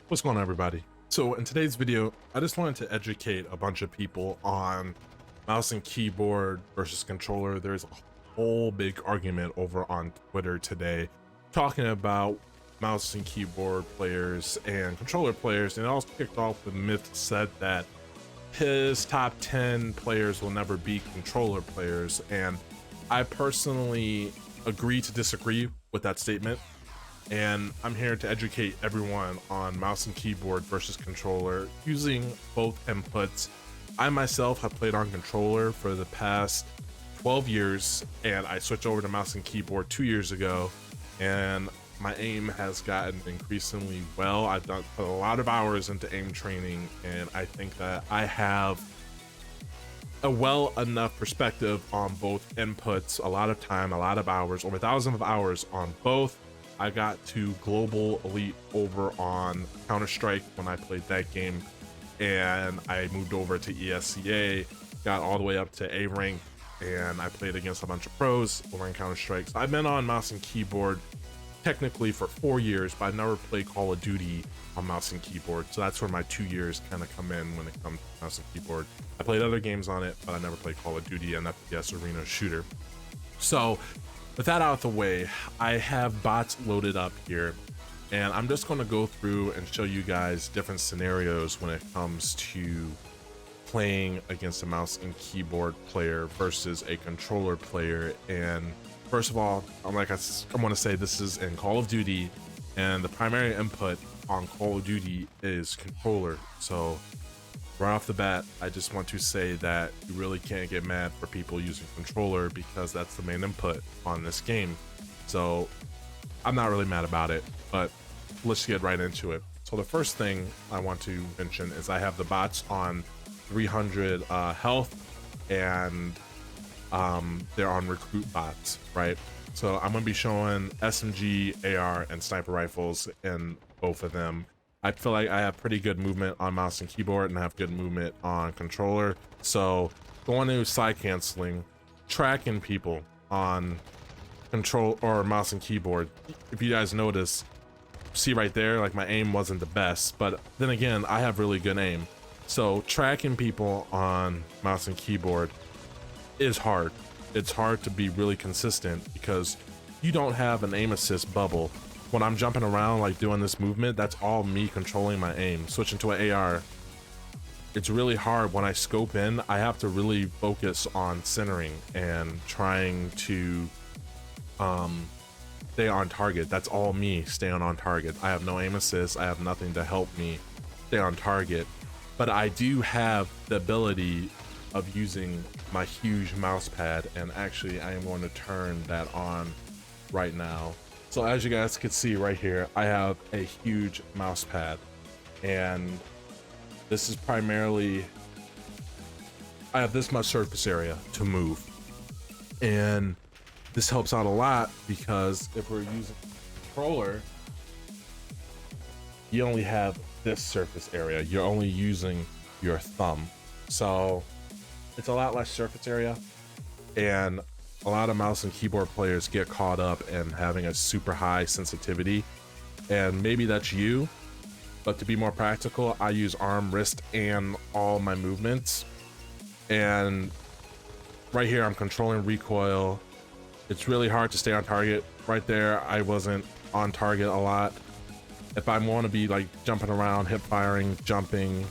What's going on, everybody? So in today's video, I just wanted to educate a bunch of people on mouse and keyboard versus controller. There's a whole big argument over on Twitter today talking about mouse and keyboard players and controller players, and it all kicked off with Myth said that his top 10 players will never be controller players, and I personally agree to disagree with that statement. And I'm here to educate everyone on mouse and keyboard versus controller using both inputs. I myself have played on controller for the past 12 years, and I switched over to mouse and keyboard 2 years ago, and my aim has gotten increasingly well. I've put a lot of hours into aim training, and I think that I have a well enough perspective on both inputs, a lot of time, a lot of hours, over 1,000 of hours on both. I got to global elite over on Counter-Strike when I played that game, and I moved over to ESCA, got all the way up to A rank, and I played against a bunch of pros over in Counter-Strike. So I've been on mouse and keyboard technically for 4 years, but I never played Call of Duty on mouse and keyboard. So that's where my 2 years kind of come in when it comes to mouse and keyboard. I played other games on it, but I never played Call of Duty, an FPS arena shooter. So with that out of the way, I have bots loaded up here, and I'm just going to go through and show you guys different scenarios when it comes to playing against a mouse and keyboard player versus a controller player. And first of all, I want to say this is in Call of Duty, and the primary input on Call of Duty is controller. So right off the bat, I just want to say that you really can't get mad for people using controller because that's the main input on this game. So I'm not really mad about it, but let's get right into it. So the first thing I want to mention is I have the bots on 300 health, and they're on recruit bots, right? So I'm going to be showing SMG, AR, and sniper rifles in both of them. I feel like I have pretty good movement on mouse and keyboard, and I have good movement on controller. So going to side canceling, tracking people on control or mouse and keyboard. If you guys notice, see right there, like my aim wasn't the best, but then again, I have really good aim. So tracking people on mouse and keyboard is hard. It's hard to be really consistent because you don't have an aim assist bubble. When I'm jumping around, like doing this movement, that's all me controlling my aim. Switching to an AR, it's really hard. When I scope in, I have to really focus on centering and trying to stay on target. That's all me staying on target. I have no aim assist. I have nothing to help me stay on target, but I do have the ability of using my huge mouse pad, and actually I am going to turn that on right now. So as you guys can see right here, I have a huge mouse pad, and this is primarily, I have this much surface area to move, and this helps out a lot because if we're using a controller, you only have this surface area. You're only using your thumb, so it's a lot less surface area, and a lot of mouse and keyboard players get caught up in having a super high sensitivity, and maybe that's you, but to be more practical, I use arm, wrist, and all my movements. And right here, I'm controlling recoil. It's really hard to stay on target. Right there, I wasn't on target a lot. If I want to be like jumping around, hip firing, jumping,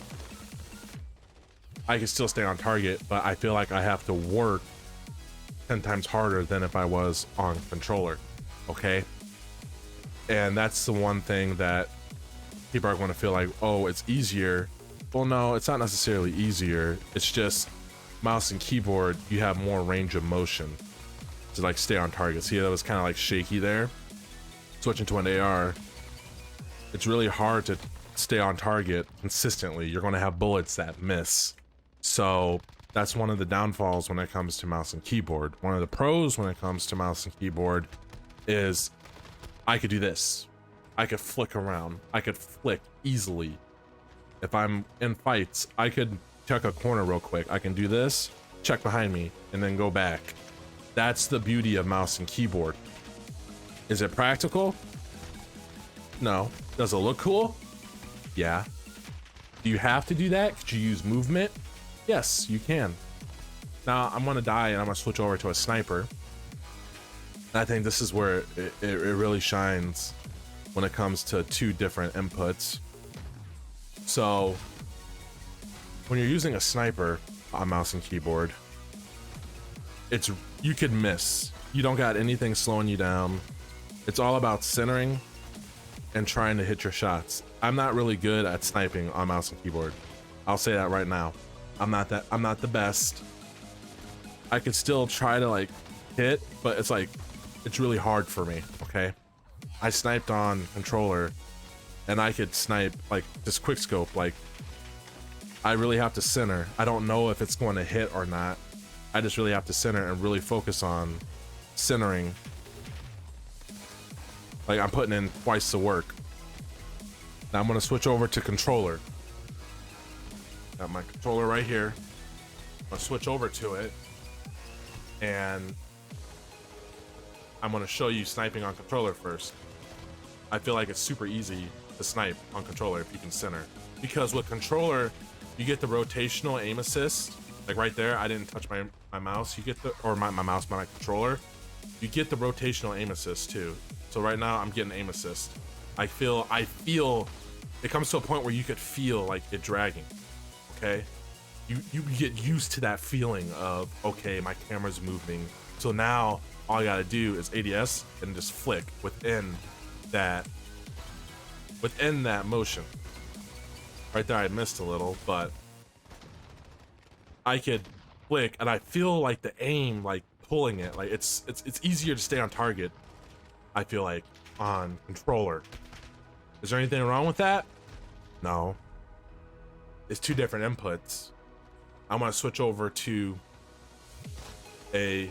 I can still stay on target, but I feel like I have to work 10 times harder than if I was on controller, okay? And that's the one thing that people are going to feel like, oh, it's easier. Well, no, it's not necessarily easier. It's just mouse and keyboard, you have more range of motion to like stay on target. See, that was kind of like shaky there. Switching to an AR, it's really hard to stay on target consistently. You're going to have bullets that miss. So that's one of the downfalls when it comes to mouse and keyboard. One of the pros when it comes to mouse and keyboard is I could do this. I could flick around. I could flick easily. If I'm in fights, I could check a corner real quick. I can do this, check behind me, and then go back. That's the beauty of mouse and keyboard. Is it practical? No. Does it look cool? Yeah. Do you have to do that? Could you use movement? Yes, you can. Now I'm gonna die and I'm gonna switch over to a sniper. I think this is where it really shines when it comes to two different inputs. So when you're using a sniper on mouse and keyboard, you could miss. You don't got anything slowing you down. It's all about centering and trying to hit your shots. I'm not really good at sniping on mouse and keyboard. I'll say that right now. I'm not the best. I could still try to like hit, but it's really hard for me, okay? I sniped on controller and I could snipe like just quick scope, like I really have to center. I don't know if it's going to hit or not. I just really have to center and really focus on centering. Like I'm putting in twice the work. Now I'm gonna switch over to controller. Got my controller right here. I'm gonna switch over to it and I'm gonna show you sniping on controller first. I feel like it's super easy to snipe on controller if you can center. Because with controller, you get the rotational aim assist. Like right there, I didn't touch my mouse. You get my controller. You get the rotational aim assist too. So right now I'm getting aim assist. I feel it comes to a point where you could feel like it dragging. Okay? You get used to that feeling of, okay, my camera's moving. So now all I gotta do is ADS and just flick within that motion. Right there I missed a little, but I could flick and I feel like the aim like pulling it. Like it's easier to stay on target, I feel like, on controller. Is there anything wrong with that? No. It's two different inputs. I'm gonna switch over to a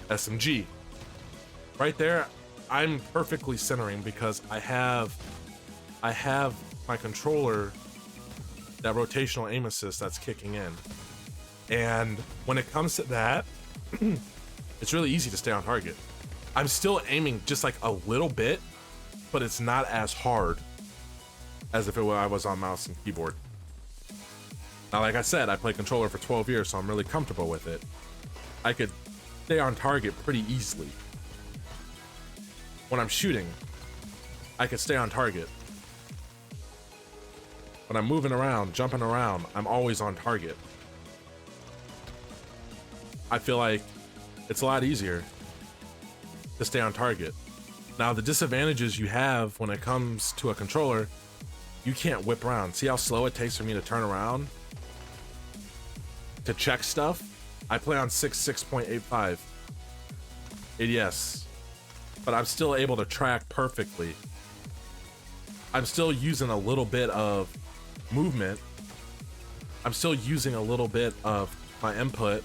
SMG. Right there, I'm perfectly centering because I have my controller, that rotational aim assist that's kicking in. And when it comes to that, it's really easy to stay on target. I'm still aiming just like a little bit, but it's not as hard as if I was on mouse and keyboard. Now, like I said, I played controller for 12 years, so I'm really comfortable with it. I could stay on target pretty easily. When I'm shooting, I could stay on target. When I'm moving around, jumping around, I'm always on target. I feel like it's a lot easier to stay on target. Now, the disadvantages you have when it comes to a controller, you can't whip around. See how slow it takes for me to turn around to check stuff? I play on 6.85 ADS, but I'm still able to track perfectly. I'm still using a little bit of movement. I'm still using a little bit of my input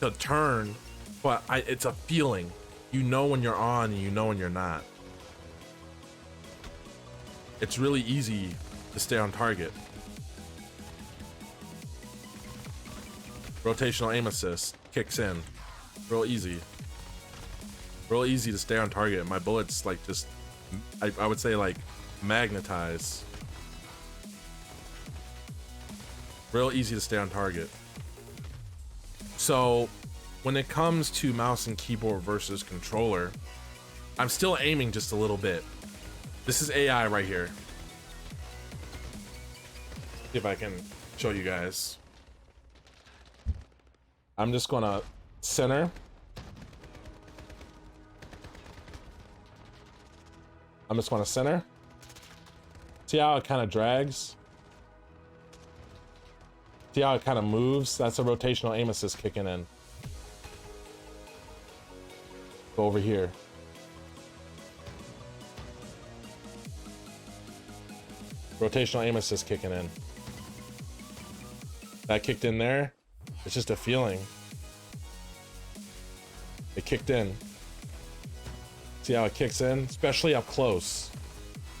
to turn, but it's a feeling. You know when you're on and you know when you're not. It's really easy to stay on target. Rotational aim assist kicks in. Real easy. Real easy to stay on target. My bullets like just, I would say like magnetize. Real easy to stay on target. So when it comes to mouse and keyboard versus controller, I'm still aiming just a little bit. This is AI right here. See if I can show you guys. I'm just gonna center. I'm just gonna center. See how it kind of drags? See how it kind of moves? That's a rotational aim assist kicking in. Go over here. Rotational aim assist kicking in. That kicked in there. It's just a feeling. It kicked in. See how it kicks in? Especially up close.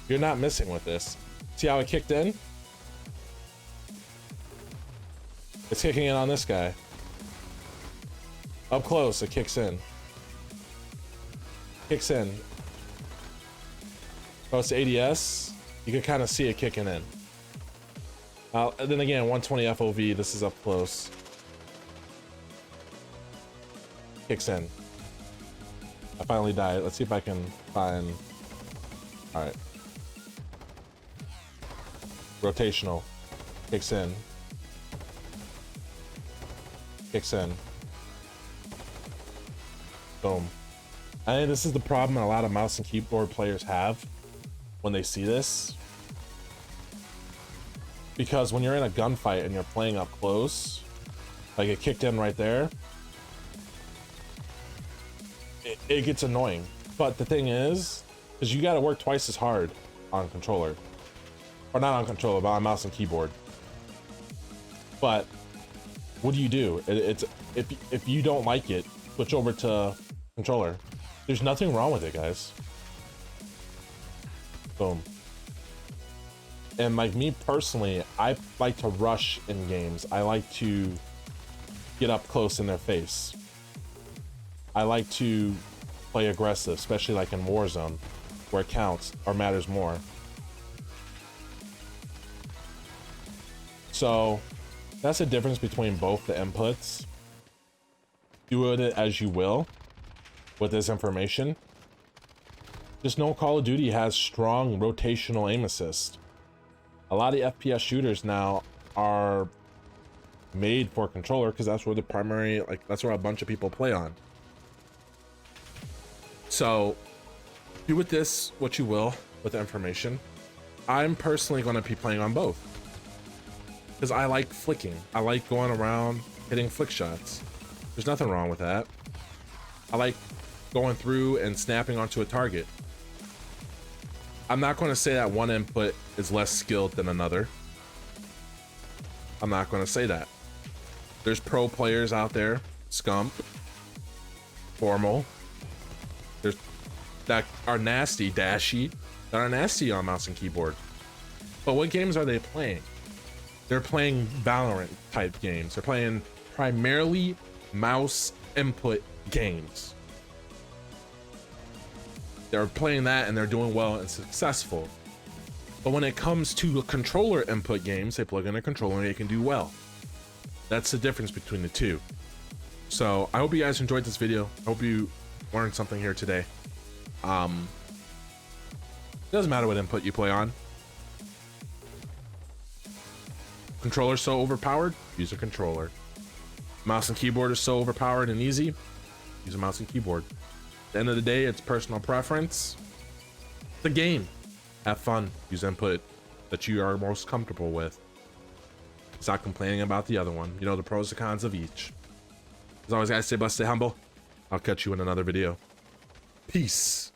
You're not missing with this. See how it kicked in? It's kicking in on this guy. Up close, it kicks in. Kicks in. Goes to ADS, you can kind of see it kicking in. And then again, 120 FOV, this is up close. Kicks in. I finally died. Let's see if I can find... All right. Rotational. Kicks in. Kicks in. Boom. I think this is the problem that a lot of mouse and keyboard players have when they see this. Because when you're in a gunfight and you're playing up close, like it kicked in right there, it gets annoying. But the thing is you got to work twice as hard on controller. Or not on controller, but on mouse and keyboard. But what do? It's if you don't like it, switch over to controller. There's nothing wrong with it, guys. Boom. And like me personally, I like to rush in games. I like to get up close in their face. I like to play aggressive, especially like in Warzone, where it counts or matters more. So that's the difference between both the inputs. Do it as you will with this information. Just know Call of Duty has strong rotational aim assist. A lot of FPS shooters now are made for controller because that's where the primary, like that's where a bunch of people play on. So do with this what you will with the information. I'm personally going to be playing on both because I like flicking. I like going around hitting flick shots. There's nothing wrong with that. I like going through and snapping onto a target. I'm not going to say that one input is less skilled than another. I'm not going to say that. There's pro players out there, Scump, Formal, there's that are nasty, Dashy, that are nasty on mouse and keyboard. But what games are they playing? They're playing Valorant type games. They're playing primarily mouse input games. They're playing that and they're doing well and successful. But when it comes to controller input games, they plug in a controller and they can do well. That's the difference between the two. So I hope you guys enjoyed this video. I hope you learned something here today. It doesn't matter what input you play on. Controller's so overpowered, use a controller. Mouse and keyboard is so overpowered and easy, use a mouse and keyboard. At the end of the day, it's personal preference. The game. Have fun. Use input that you are most comfortable with. Stop complaining about the other one. You know the pros and cons of each. As always, guys, stay blessed, stay humble. I'll catch you in another video. Peace.